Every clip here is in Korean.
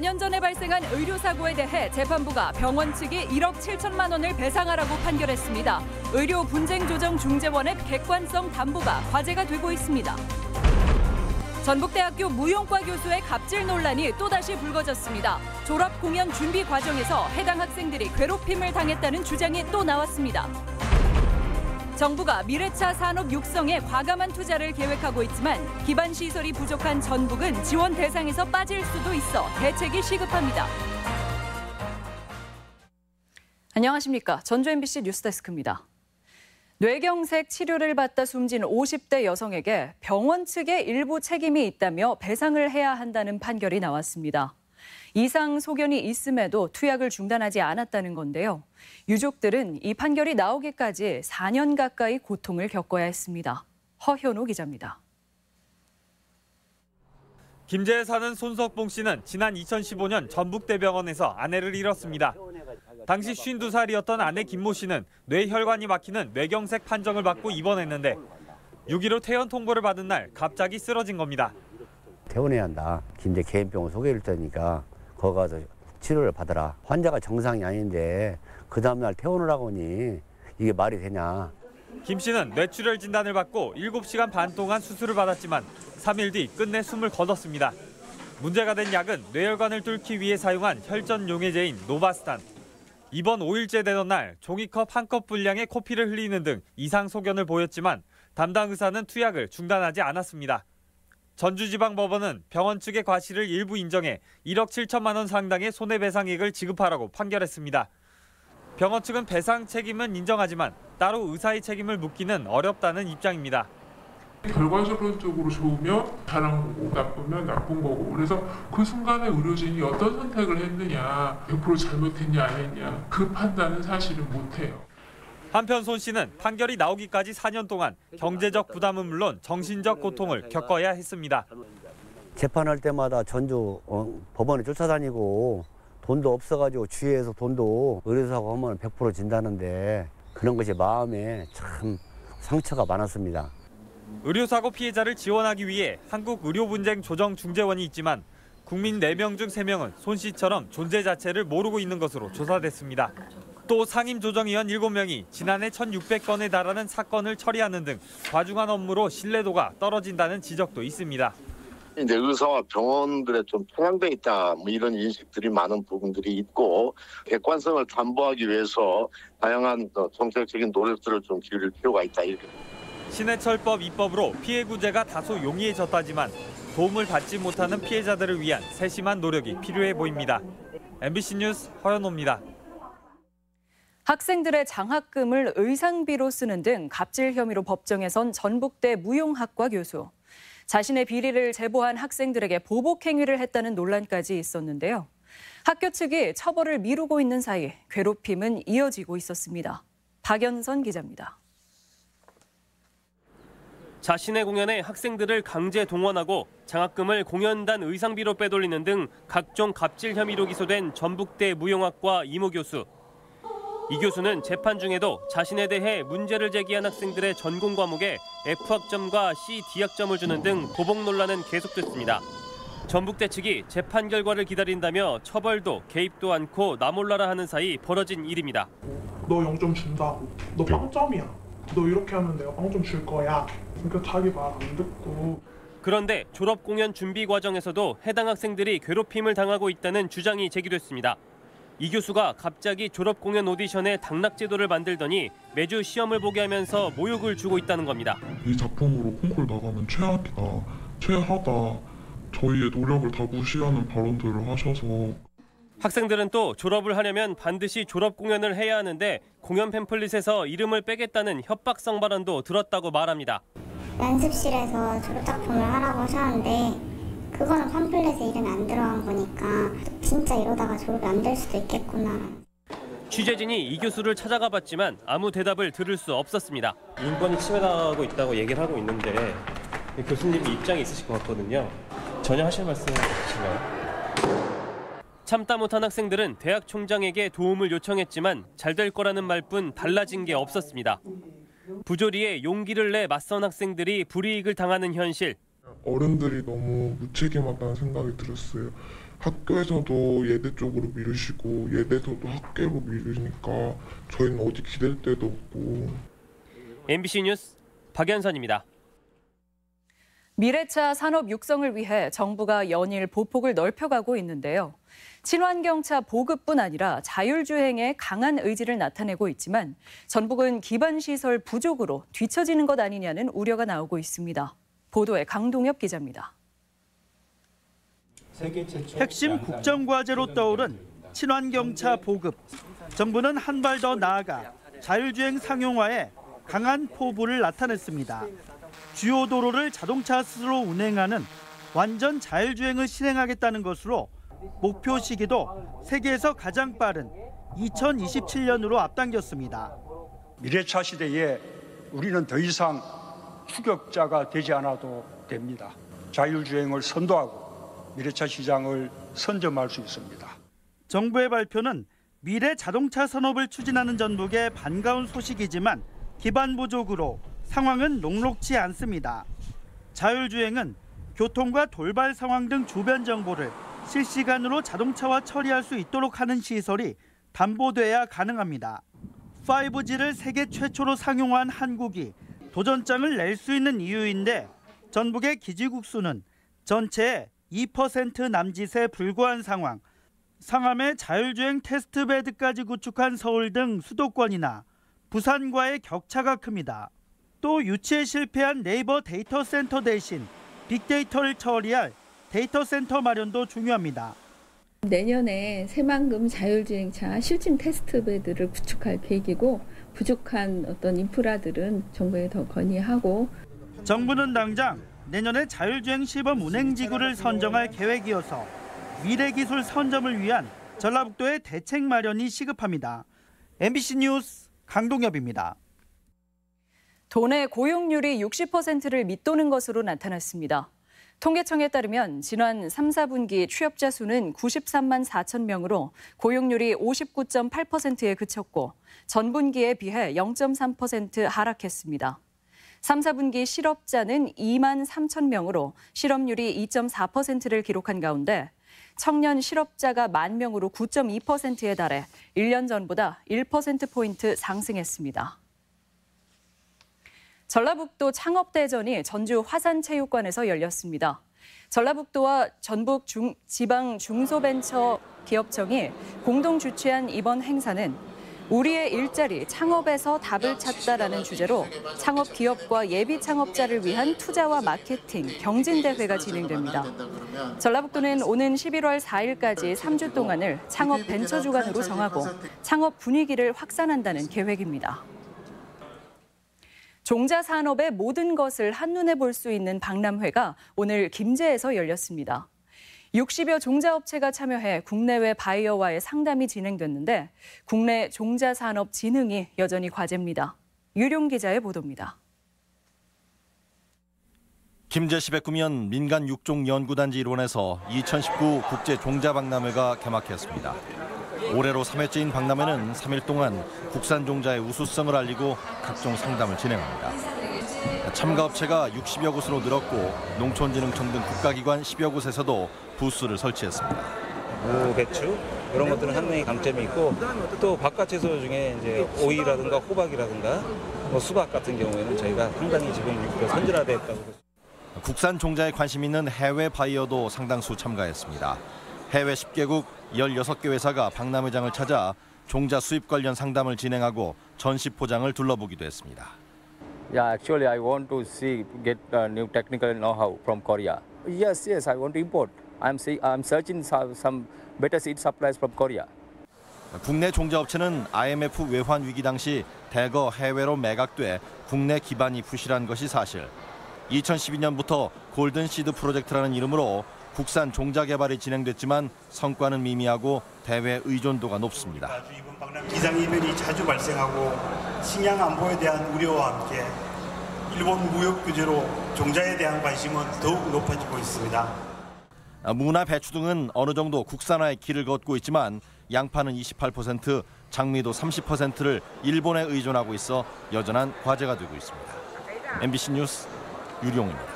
4년 전에 발생한 의료사고에 대해 재판부가 병원 측이 1억 7천만 원을 배상하라고 판결했습니다. 의료 분쟁 조정 중재원의 객관성 담보가 과제가 되고 있습니다. 전북대학교 무용과 교수의 갑질 논란이 또다시 불거졌습니다. 졸업 공연 준비 과정에서 해당 학생들이 괴롭힘을 당했다는 주장이 또 나왔습니다. 정부가 미래차 산업 육성에 과감한 투자를 계획하고 있지만 기반 시설이 부족한 전북은 지원 대상에서 빠질 수도 있어 대책이 시급합니다. 안녕하십니까. 전주 MBC 뉴스데스크입니다. 뇌경색 치료를 받다 숨진 50대 여성에게 병원 측의 일부 책임이 있다며 배상을 해야 한다는 판결이 나왔습니다. 이상 소견이 있음에도 투약을 중단하지 않았다는 건데요. 유족들은 이 판결이 나오기까지 4년 가까이 고통을 겪어야 했습니다. 허현호 기자입니다. 김제에 사는 손석봉 씨는 지난 2015년 전북대병원에서 아내를 잃었습니다. 당시 52살이었던 아내 김모 씨는 뇌혈관이 막히는 뇌경색 판정을 받고 입원했는데 6.15 퇴원 통보를 받은 날 갑자기 쓰러진 겁니다. 퇴원해야 한다. 김제 개인병원 소개를 했다니까 거기 가서 치료를 받아라. 환자가 정상이 아닌데 그 다음날 퇴원을 하고니 이게 말이 되냐. 김 씨는 뇌출혈 진단을 받고 7시간 반 동안 수술을 받았지만 3일 뒤 끝내 숨을 거뒀습니다. 문제가 된 약은 뇌혈관을 뚫기 위해 사용한 혈전 용해제인 노바스탄. 입원 5일째 되던 날 종이컵 1컵 분량의 코피를 흘리는 등 이상 소견을 보였지만 담당 의사는 투약을 중단하지 않았습니다. 전주지방법원은 병원 측의 과실을 일부 인정해 1억 7천만 원 상당의 손해배상액을 지급하라고 판결했습니다. 병원 측은 배상 책임은 인정하지만 따로 의사의 책임을 묻기는 어렵다는 입장입니다. 결과적으로 좋으면 잘한 거고 나쁘면 나쁜 거고 그래서 그 순간에 의료진이 어떤 선택을 했느냐 100% 잘못했냐 안 했냐 그 판단은 사실은 못해요. 한편 손 씨는 판결이 나오기까지 4년 동안 경제적 부담은 물론 정신적 고통을 겪어야 했습니다. 재판할 때마다 전주 법원에 쫓아다니고 돈도 없어가지고 주위에서 돈도 의료사고 하면 100% 진다는데 그런 것이 마음에 참 상처가 많았습니다. 의료사고 피해자를 지원하기 위해 한국의료분쟁조정중재원이 있지만 국민 4명 중 3명은 손 씨처럼 존재 자체를 모르고 있는 것으로 조사됐습니다. 또 상임조정위원 7명이 지난해 1,600건에 달하는 사건을 처리하는 등 과중한 업무로 신뢰도가 떨어진다는 지적도 있습니다. 이제 의사와 병원들에 좀 편향돼 있다 이런 인식들이 많은 부분들이 있고 객관성을 담보하기 위해서 다양한 정책적인 노력들을 좀 기울일 필요가 있다. 이렇게. 신해철법 입법으로 피해 구제가 다소 용이해졌다지만 도움을 받지 못하는 피해자들을 위한 세심한 노력이 필요해 보입니다. MBC 뉴스 허연호입니다. 학생들의 장학금을 의상비로 쓰는 등 갑질 혐의로 법정에 선 전북대 무용학과 교수. 자신의 비리를 제보한 학생들에게 보복 행위를 했다는 논란까지 있었는데요. 학교 측이 처벌을 미루고 있는 사이 괴롭힘은 이어지고 있었습니다. 박연선 기자입니다. 자신의 공연에 학생들을 강제 동원하고 장학금을 공연단 의상비로 빼돌리는 등 각종 갑질 혐의로 기소된 전북대 무용학과 이모 교수. 이 교수는 재판 중에도 자신에 대해 문제를 제기한 학생들의 전공 과목에 F학점과 C, D학점을 주는 등 보복 논란은 계속됐습니다. 전북대 측이 재판 결과를 기다린다며 처벌도 개입도 않고 나몰라라 하는 사이 벌어진 일입니다. 너 0점 준다. 너 빵점이야. 너 이렇게 하면 내가 빵점 줄 거야. 그러니까 자기 말 안 듣고. 그런데 졸업 공연 준비 과정에서도 해당 학생들이 괴롭힘을 당하고 있다는 주장이 제기됐습니다. 이 교수가 갑자기 졸업 공연 오디션에 당락 제도를 만들더니 매주 시험을 보게 하면서 모욕을 주고 있다는 겁니다. 이 작품으로 콩쿨 나가면 최악이다. 최하다. 저희의 노력을 다 무시하는 발언들을 하셔서. 학생들은 또 졸업을 하려면 반드시 졸업 공연을 해야 하는데 공연 팸플릿에서 이름을 빼겠다는 협박성 발언도 들었다고 말합니다. 연습실에서 졸업 작품을 하라고 하셨는데 그거는 팜플렛에 이름이 안 들어간 거니까 진짜 이러다가 졸업이 안 될 수도 있겠구나. 취재진이 이 교수를 찾아가 봤지만 아무 대답을 들을 수 없었습니다. 인권이 침해당하고 있다고 얘기를 하고 있는데 교수님이 입장이 있으실 것 같거든요. 전혀 하실 말씀 없으신가요? 참다 못한 학생들은 대학 총장에게 도움을 요청했지만 잘 될 거라는 말뿐 달라진 게 없었습니다. 부조리에 용기를 내 맞선 학생들이 불이익을 당하는 현실. 어른들이 너무 무책임하다는 생각이 들었어요. 학교에서도 예대 쪽으로 미루시고 예대에서도 학계로 미루니까 저희는 어디 기댈 데도 없고. MBC 뉴스 박연선입니다. 미래차 산업 육성을 위해 정부가 연일 보폭을 넓혀가고 있는데요. 친환경차 보급뿐 아니라 자율주행에 강한 의지를 나타내고 있지만 전북은 기반시설 부족으로 뒤처지는 것 아니냐는 우려가 나오고 있습니다. 보도에 강동엽 기자입니다. 핵심 국정과제로 떠오른 친환경차 보급. 정부는 한 발 더 나아가 자율주행 상용화에 강한 포부를 나타냈습니다. 주요 도로를 자동차 스스로 운행하는 완전 자율주행을 실행하겠다는 것으로 목표 시기도 세계에서 가장 빠른 2027년으로 앞당겼습니다. 미래차 시대에 우리는 더 이상 추격자가 되지 않아도 됩니다. 자율주행을 선도하고 미래차 시장을 선점할 수 있습니다. 정부의 발표는 미래 자동차 산업을 추진하는 전북의 반가운 소식이지만 기반 부족으로 상황은 녹록지 않습니다. 자율주행은 교통과 돌발 상황 등 주변 정보를 실시간으로 자동차와 처리할 수 있도록 하는 시설이 담보돼야 가능합니다. 5G를 세계 최초로 상용화한 한국이 도전장을 낼 수 있는 이유인데 전북의 기지국수는 전체의 2% 남짓에 불과한 상황. 상암에 자율주행 테스트베드까지 구축한 서울 등 수도권이나 부산과의 격차가 큽니다. 또 유치에 실패한 네이버 데이터 센터 대신 빅데이터를 처리할 데이터 센터 마련도 중요합니다. 내년에 새만금 자율주행차 실증 테스트베드를 구축할 계획이고 부족한 어떤 인프라들은 정부에 더 건의하고 정부는 당장 내년에 자율주행 시범 운행지구를 선정할 계획이어서 미래기술 선점을 위한 전라북도의 대책 마련이 시급합니다. MBC 뉴스 강동엽입니다. 도내 고용률이 60%를 밑도는 것으로 나타났습니다. 통계청에 따르면 지난 3, 4분기 취업자 수는 93만 4천 명으로 고용률이 59.8%에 그쳤고 전분기에 비해 0.3% 하락했습니다. 3, 4분기 실업자는 2만 3천 명으로 실업률이 2.4%를 기록한 가운데 청년 실업자가 1만 명으로 9.2%에 달해 1년 전보다 1%포인트 상승했습니다. 전라북도 창업대전이 전주 화산체육관에서 열렸습니다. 전라북도와 전북 지방 중소벤처기업청이 공동 주최한 이번 행사는 우리의 일자리 창업에서 답을 찾다라는 주제로 창업 기업과 예비 창업자를 위한 투자와 마케팅, 경진대회가 진행됩니다. 전라북도는 오는 11월 4일까지 3주 동안을 창업 벤처 주간으로 정하고 창업 분위기를 확산한다는 계획입니다. 종자 산업의 모든 것을 한눈에 볼 수 있는 박람회가 오늘 김제에서 열렸습니다. 60여 종자업체가 참여해 국내외 바이어와의 상담이 진행됐는데 국내 종자산업진흥이 여전히 과제입니다. 유룡 기자의 보도입니다. 김제시 백구면 민간 육종연구단지 일원에서 2019 국제종자박람회가 개막했습니다. 올해로 3회째인 박람회는 3일 동안 국산 종자의 우수성을 알리고 각종 상담을 진행합니다. 참가업체가 60여 곳으로 늘었고 농촌진흥청 등 국가기관 10여 곳에서도 부스를 설치했습니다. 무, 배추 이런 것들은 상당히 강점이 있고 또 바깥 채소 중에 이제 오이라든가 호박이라든가 뭐 수박 같은 경우에는 저희가 상당히 지금 선진화됐다고. 국산 종자에 관심 있는 해외 바이어도 상당수 참가했습니다. 해외 10개국 16개 회사가 박람회장을 찾아 종자 수입 관련 상담을 진행하고 전시 포장을 둘러보기도 했습니다. Yeah, actually I want to get new technical know-how from Korea. Yes, I want to import. I'm searching some better seed supplies from Korea. 국내 종자업체는 IMF 외환 위기 당시 대거 해외로 매각돼 국내 기반이 부실한 것이 사실. 2012년부터 골든 시드 프로젝트라는 이름으로 국산 종자 개발이 진행됐지만 성과는 미미하고 대외 의존도가 높습니다. 기상이변이 자주 발생하고 식량 안보에 대한 우려와 함께 일본 무역 규제로 종자에 대한 관심은 더욱 높아지고 있습니다. 무나 배추 등은 어느 정도 국산화의 길을 걷고 있지만 양파는 28%, 장미도 30%를 일본에 의존하고 있어 여전한 과제가 되고 있습니다. MBC 뉴스 유룡입니다.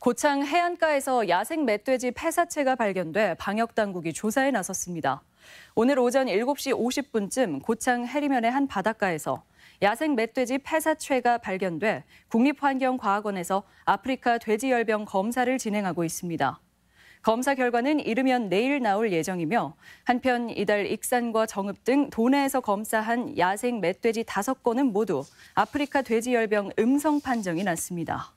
고창 해안가에서 야생 멧돼지 폐사체가 발견돼 방역당국이 조사에 나섰습니다. 오늘 오전 7시 50분쯤 고창 해리면의 한 바닷가에서 야생 멧돼지 폐사체가 발견돼 국립환경과학원에서 아프리카 돼지열병 검사를 진행하고 있습니다. 검사 결과는 이르면 내일 나올 예정이며 한편 이달 익산과 정읍 등 도내에서 검사한 야생 멧돼지 5건은 모두 아프리카 돼지열병 음성 판정이 났습니다.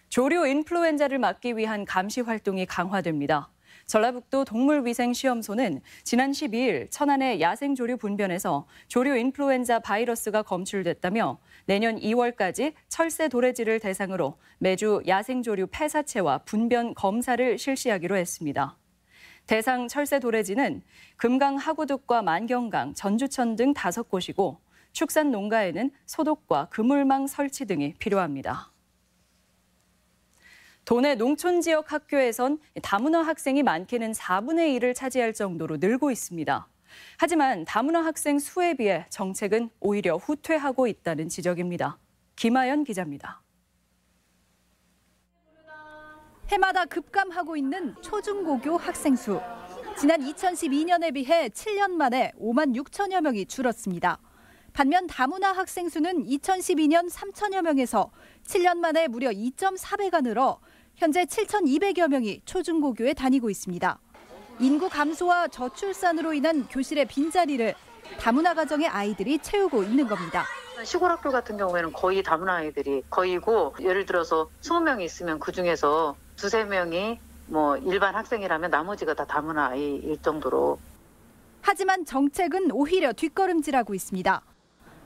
조류 인플루엔자를 막기 위한 감시 활동이 강화됩니다. 전라북도 동물위생시험소는 지난 12일 천안의 야생조류 분변에서 조류 인플루엔자 바이러스가 검출됐다며 내년 2월까지 철새 도래지를 대상으로 매주 야생조류 폐사체와 분변 검사를 실시하기로 했습니다. 대상 철새 도래지는 금강 하구둑과 만경강, 전주천 등 5곳이고 축산 농가에는 소독과 그물망 설치 등이 필요합니다. 도내 농촌 지역 학교에선 다문화 학생이 많게는 4분의 1을 차지할 정도로 늘고 있습니다. 하지만 다문화 학생 수에 비해 정책은 오히려 후퇴하고 있다는 지적입니다. 김하연 기자입니다. 해마다 급감하고 있는 초중고교 학생 수. 지난 2012년에 비해 7년 만에 5만 6천여 명이 줄었습니다. 반면 다문화 학생 수는 2012년 3천여 명에서 7년 만에 무려 2.4배가 늘어 현재 7,200여 명이 초중고교에 다니고 있습니다. 인구 감소와 저출산으로 인한 교실의 빈자리를 다문화 가정의 아이들이 채우고 있는 겁니다. 시골 학교 같은 경우에는 거의 다문화 아이들이 거의고 예를 들어서 20명이 있으면 그중에서 2~3명이 일반 학생이라면 나머지가 다 다문화 아이일 정도로. 하지만 정책은 오히려 뒷걸음질하고 있습니다.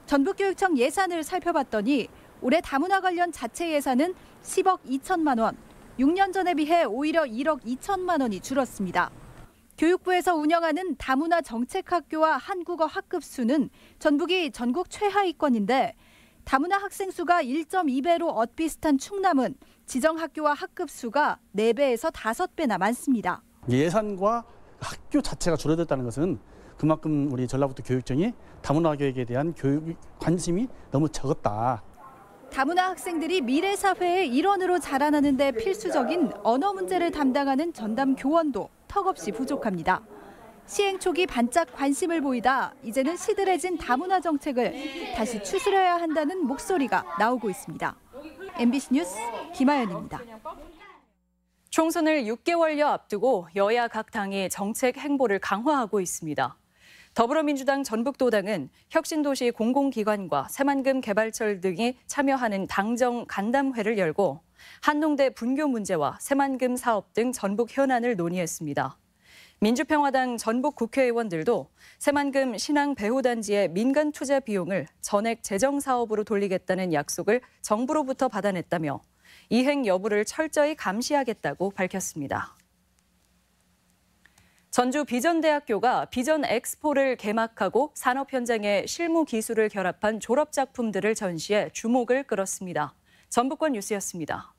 전북교육청 예산을 살펴봤더니 올해 다문화 관련 자체 예산은 10억 2천만 원, 6년 전에 비해 오히려 1억 2천만 원이 줄었습니다. 교육부에서 운영하는 다문화 정책학교와 한국어 학급 수는 전북이 전국 최하위권인데 다문화 학생 수가 1.2배로 엇비슷한 충남은 지정학교와 학급 수가 4배에서 5배나 많습니다. 예산과 학교 자체가 줄어들었다는 것은 그만큼 우리 전라북도 교육청이 다문화 교육에 대한 교육 관심이 너무 적었다. 다문화 학생들이 미래 사회의 일원으로 자라나는 데 필수적인 언어 문제를 담당하는 전담 교원도 턱없이 부족합니다. 시행 초기 반짝 관심을 보이다 이제는 시들해진 다문화 정책을 다시 추스려야 한다는 목소리가 나오고 있습니다. MBC 뉴스 김하연입니다. 총선을 6개월여 앞두고 여야 각 당이 정책 행보를 강화하고 있습니다. 더불어민주당 전북도당은 혁신도시 공공기관과 새만금 개발철 등이 참여하는 당정 간담회를 열고 한농대 분교 문제와 새만금 사업 등 전북 현안을 논의했습니다. 민주평화당 전북 국회의원들도 새만금 신앙배후단지의 민간 투자 비용을 전액 재정사업으로 돌리겠다는 약속을 정부로부터 받아냈다며 이행 여부를 철저히 감시하겠다고 밝혔습니다. 전주 비전대학교가 비전 엑스포를 개막하고 산업 현장의 실무 기술을 결합한 졸업 작품들을 전시해 주목을 끌었습니다. 전북권 뉴스였습니다.